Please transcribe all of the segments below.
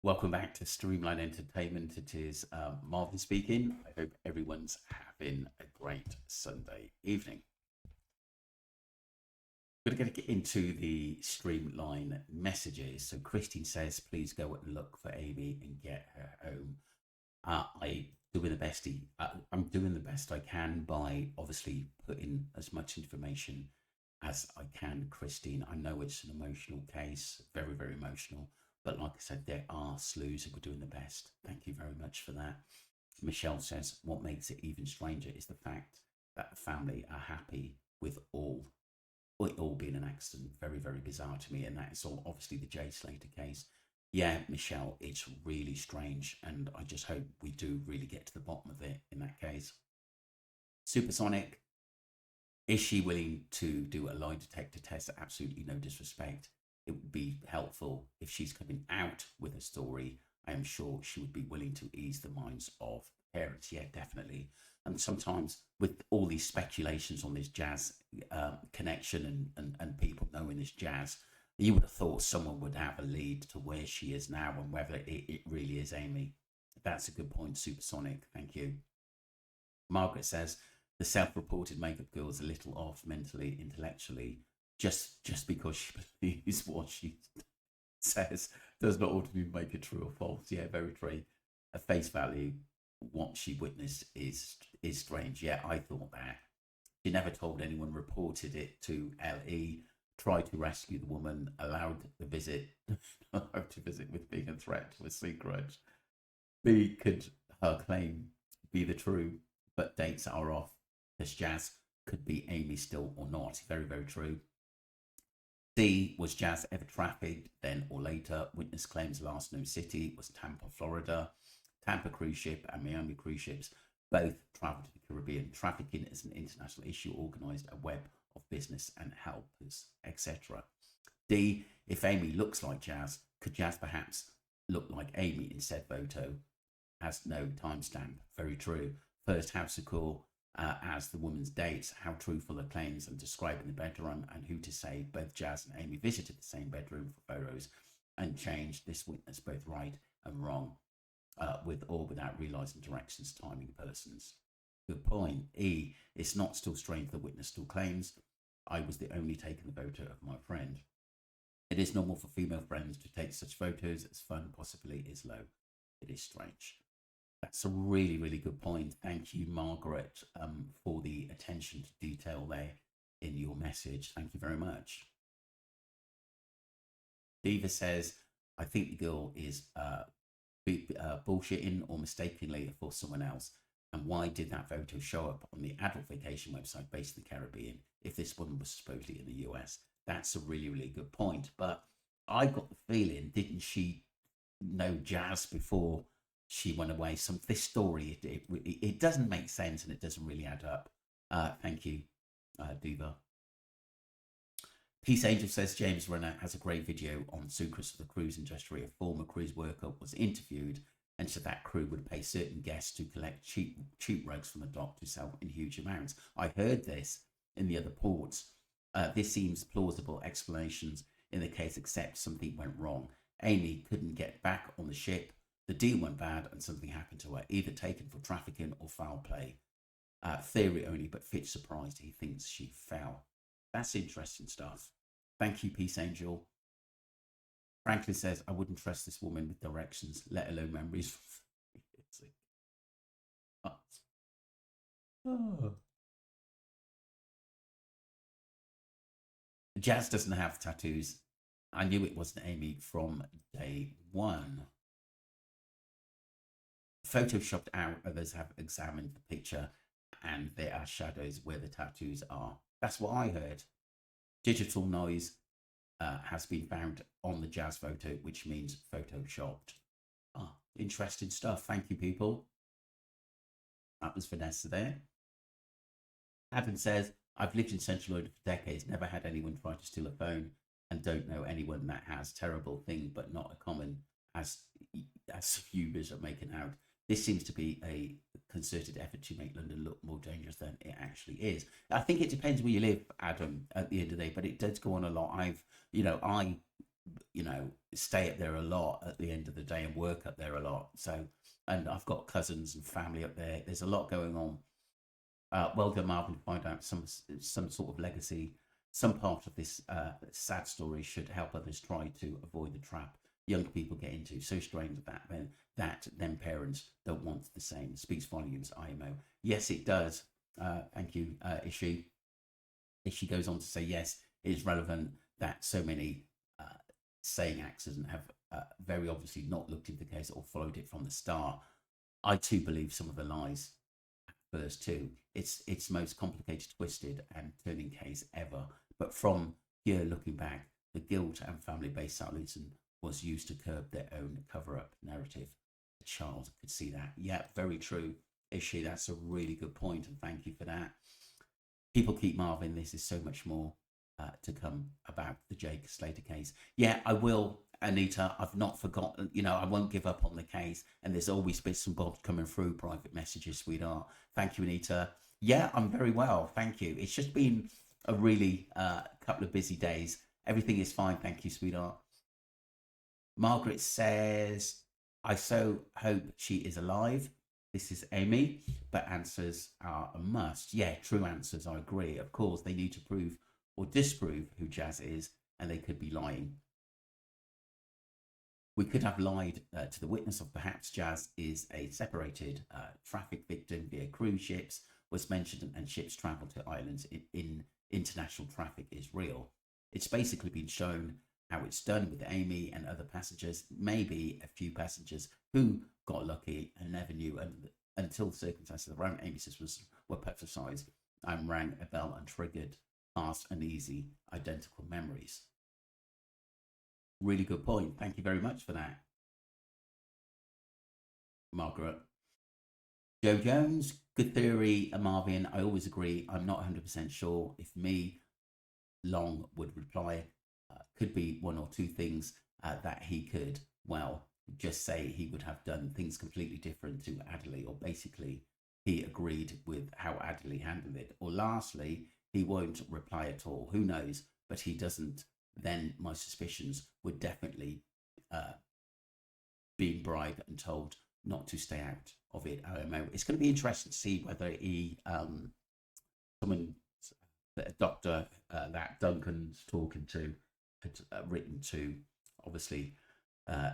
Welcome back to Streamline Entertainment. It is Marvin speaking. I hope everyone's having a great Sunday evening. We're going to get into the Streamline messages. So Christine says, please go and look for Amy and get her home. I'm doing the best I can by obviously putting as much information as I can, Christine. I know it's an emotional case, very, very emotional. But like I said, there are slews and we're doing the best. Thank you very much for that. Michelle says, what makes it even stranger is the fact that the family are happy with it all being an accident. Very, very bizarre to me. And that is all obviously the Jay Slater case. Yeah, Michelle, it's really strange. And I just hope we do really get to the bottom of it in that case. Supersonic, is she willing to do a lie detector test? Absolutely no disrespect. It would be helpful if she's coming out with a story. I am sure she would be willing to ease the minds of parents. Yeah, definitely. And sometimes with all these speculations on this jazz connection and people knowing this jazz, you would have thought someone would have a lead to where she is now and whether it really is Amy. That's a good point, Supersonic. Thank you. Margaret says, the self-reported makeup girl is a little off mentally, intellectually. Just because she believes what she says does not automatically make it true or false. Yeah, very true. At face value, what she witnessed is strange. Yeah, I thought that. She never told anyone, reported it to LE, tried to rescue the woman, allowed to visit with being a threat to a secret. B, could her claim be the true, but dates are off. This Jazz could be Amy still or not. Very, very true. D, was Jazz ever trafficked then or later? Witness claims last known city was Tampa, Florida. Tampa cruise ship and Miami cruise ships both traveled to the Caribbean. Trafficking is an international issue, organised a web of business and helpers, etc. D, if Amy looks like Jazz, could Jazz perhaps look like Amy in said photo? Has no timestamp. Very true. First house of call as the woman's dates, how truthful are claims and describing the bedroom, and who to say both Jazz and Amy visited the same bedroom for photos and changed this witness both right and wrong, with or without realising directions, timing, persons. Good point. E, it's not still strange the witness still claims, I was the only taking the photo of my friend. It is normal for female friends to take such photos as fun possibly is low. It is strange. That's a really, really good point. Thank you, Margaret, for the attention to detail there in your message. Thank you very much. Diva says, I think the girl is bullshitting or mistakenly for someone else. And why did that photo show up on the adult vacation website based in the Caribbean if this woman was supposedly in the US? That's a really, really good point. But I got the feeling, didn't she know Jazz before she went away? This story, it doesn't make sense and it doesn't really add up. Thank you, Diva. Peace Angel says James Renner has a great video on secrets of the cruise industry. A former cruise worker was interviewed and said that crew would pay certain guests to collect cheap rugs from the dock to sell in huge amounts. I heard this in the other ports. This seems plausible explanations in the case, except something went wrong. Amy couldn't get back on the ship. The deal went bad and something happened to her, either taken for trafficking or foul play. Theory only, but Fitch surprised. He thinks she fell. That's interesting stuff. Thank you, Peace Angel. Franklin says, I wouldn't trust this woman with directions, let alone memories. Oh. Jazz doesn't have tattoos. I knew it wasn't Amy from day one. Photoshopped out, others have examined the picture and there are shadows where the tattoos are. That's what I heard. Digital noise has been found on the Jazz photo, which means photoshopped. Ah, interesting stuff. Thank you, people. That was Vanessa there. Adam says, I've lived in Central London for decades, never had anyone try to steal a phone, and don't know anyone that has. Terrible thing, but not a common as viewers are making out. This seems to be a concerted effort to make London look more dangerous than it actually is. I think it depends where you live, Adam, at the end of the day, but it does go on a lot. I you know, stay up there a lot at the end of the day and work up there a lot. So, and I've got cousins and family up there. There's a lot going on. Well done, Marvin. Find out some sort of legacy. Some part of this sad story should help others try to avoid the trap young people get into. So strange that then parents don't want the same. Speaks volumes. IMO. Yes, it does. Thank you, Ishi. Ishi goes on to say yes, it is relevant that so many saying accident have very obviously not looked into the case or followed it from the start. I too believe some of the lies first too. It's most complicated, twisted, and turning case ever. But from here looking back, the guilt and family-based silence was used to curb their own cover-up narrative. The child could see that. Yeah, very true, Ishi. That's a really good point, and thank you for that. People keep Marvin. This is so much more to come about the Jake Slater case. Yeah, I will, Anita. I've not forgotten. You know, I won't give up on the case. And there's always bits and bobs coming through private messages, sweetheart. Thank you, Anita. Yeah, I'm very well. Thank you. It's just been a really couple of busy days. Everything is fine. Thank you, sweetheart. Margaret says, I so hope she is alive. This is Amy, but answers are a must. Yeah, true answers, I agree. Of course, they need to prove or disprove who Jazz is, and they could be lying. We could have lied to the witness of perhaps Jazz is a separated traffic victim via cruise ships, was mentioned, and ships travel to islands in international traffic is real. It's basically been shown how it's done with Amy and other passengers, maybe a few passengers who got lucky and never knew until the circumstances around Amy's sisters were publicised and rang a bell and triggered fast and easy identical memories. Really good point. Thank you very much for that, Margaret. Joe Jones, good theory, Marvin. I always agree. I'm not 100% sure if me, Long would reply. Could be one or two things that he could, well, just say he would have done things completely different to Adderley, or basically he agreed with how Adderley handled it. Or lastly, he won't reply at all. Who knows? But he doesn't. Then my suspicions would definitely be bribed and told not to stay out of it. It's going to be interesting to see whether he, someone, a doctor that Duncan's talking to, had written to, obviously,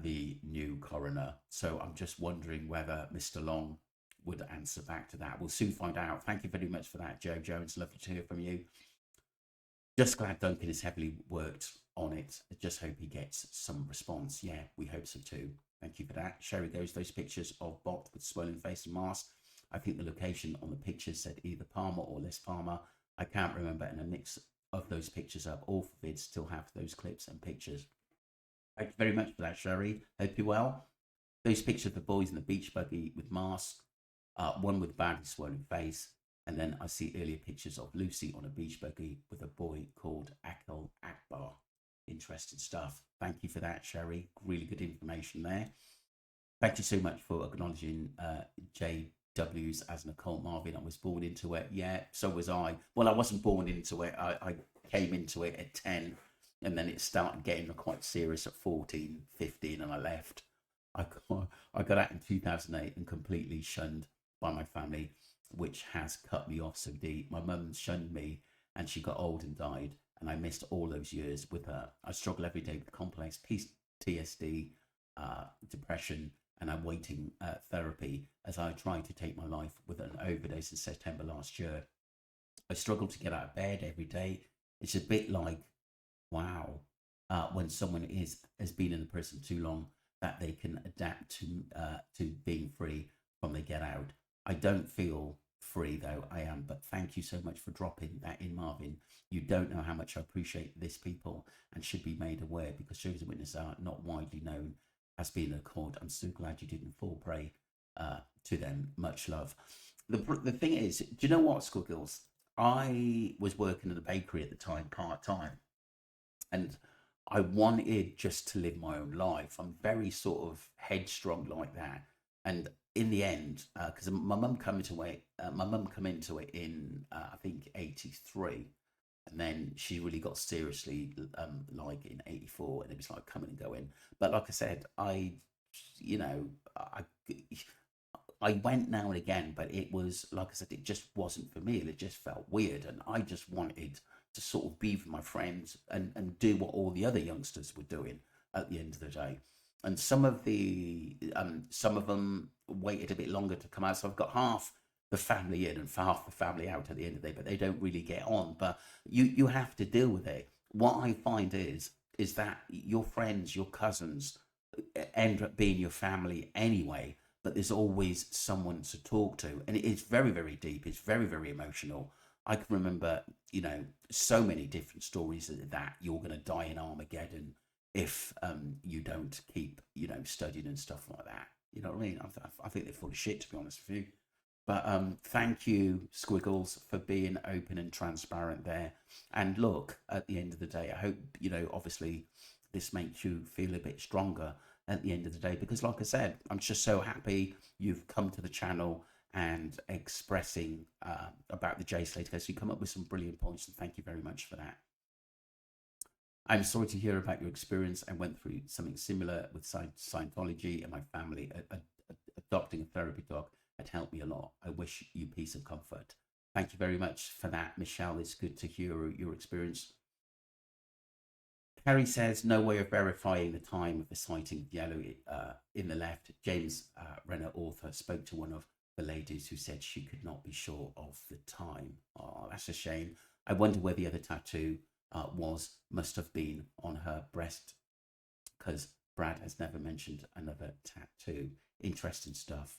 the new coroner. So I'm just wondering whether Mr. Long would answer back to that. We'll soon find out. Thank you very much for that, Joe Jones. Lovely to hear from you. Just glad Duncan has heavily worked on it. I just hope he gets some response. Yeah, we hope so too. Thank you for that. Sherry goes, those pictures of Bot with swollen face and mask. I think the location on the pictures said either Palmer or Les Palmer. I can't remember, and a mix of those pictures up. All for vids still have those clips and pictures. Thank you very much for that, Sherry. Hope you're well. Those pictures of the boys in the beach buggy with masks, one with badly swollen face, and then I see earlier pictures of Lucy on a beach buggy with a boy called Akil Akbar. Interesting stuff. Thank you for that, Sherry. Really good information there. Thank you so much for acknowledging JW's as an occult, Marvin. I was born into it. Yeah, so was I. Well, I wasn't born into it. I came into it at 10, and then it started getting quite serious at 14, 15, and I left. I got out in 2008 and completely shunned by my family, which has cut me off so deep. My mum shunned me, and she got old and died, and I missed all those years with her. I struggle every day with complex PTSD, depression, and I'm waiting therapy as I try to take my life with an overdose in September last year. I struggle to get out of bed every day. It's a bit like, wow, when someone has been in the prison too long, that they can adapt to being free when they get out. I don't feel free, though I am, but thank you so much for dropping that in, Marvin. You don't know how much I appreciate this, people, and should be made aware, because shows and witnesses are not widely known as being a court. I'm so glad you didn't fall prey to them. Much love. The thing is, do you know what, Schoolgirls? I was working at a bakery at the time, part-time, and I wanted just to live my own life. I'm very sort of headstrong like that. And in the end, because my mum come into it in I think 83. And then she really got seriously, like in '84, and it was like coming and going. But like I said, you know, I went now and again, but it was like I said, it just wasn't for me. It just felt weird, and I just wanted to sort of be with my friends and do what all the other youngsters were doing at the end of the day. And some of them waited a bit longer to come out. So I've got half the family in and half the family out at the end of the day, but they don't really get on. But you have to deal with it. What I find is that your friends, your cousins, end up being your family anyway, but there's always someone to talk to, and it's very, very deep. It's very, very emotional. I can remember, so many different stories that you're going to die in Armageddon if you don't keep, studying and stuff like that. You know what I mean? I think they're full of shit, to be honest with you. But thank you, Squiggles, for being open and transparent there. And look, at the end of the day, I hope, obviously this makes you feel a bit stronger at the end of the day, because like I said, I'm just so happy you've come to the channel and expressing about the J Slater case. You come up with some brilliant points, and thank you very much for that. I'm sorry to hear about your experience. I went through something similar with Scientology, and my family adopting a therapy dog had helped me a lot. I wish you peace and comfort. Thank you very much for that, Michelle. It's good to hear your experience. Carrie says, no way of verifying the time of the sighting of yellow in the left. James Renner, author, spoke to one of the ladies who said she could not be sure of the time. Oh, that's a shame. I wonder where the other tattoo must have been on her breast, because Brad has never mentioned another tattoo. Interesting stuff.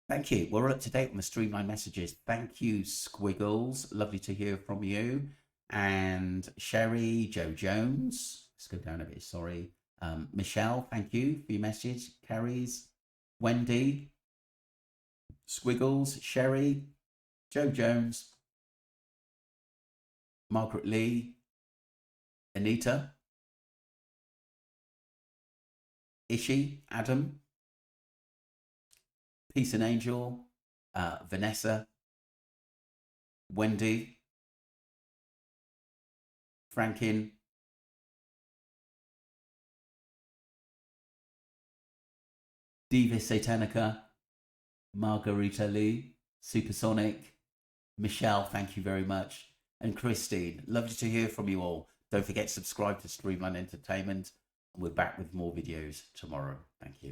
Thank you. We're up to date on the streamline messages. Thank you, Squiggles. Lovely to hear from you. And Sherry, Joe Jones. Let's go down a bit, sorry. Michelle, thank you for your message. Carrie's, Wendy, Squiggles, Sherry, Joe Jones, Margaret Lee, Anita, Ishi, Adam, Peace and Angel, Vanessa, Wendy, Frankin, Diva Satanica, Margarita Lee, Supersonic, Michelle, thank you very much, and Christine. Lovely to hear from you all. Don't forget to subscribe to Streamline Entertainment, and we're back with more videos tomorrow. Thank you.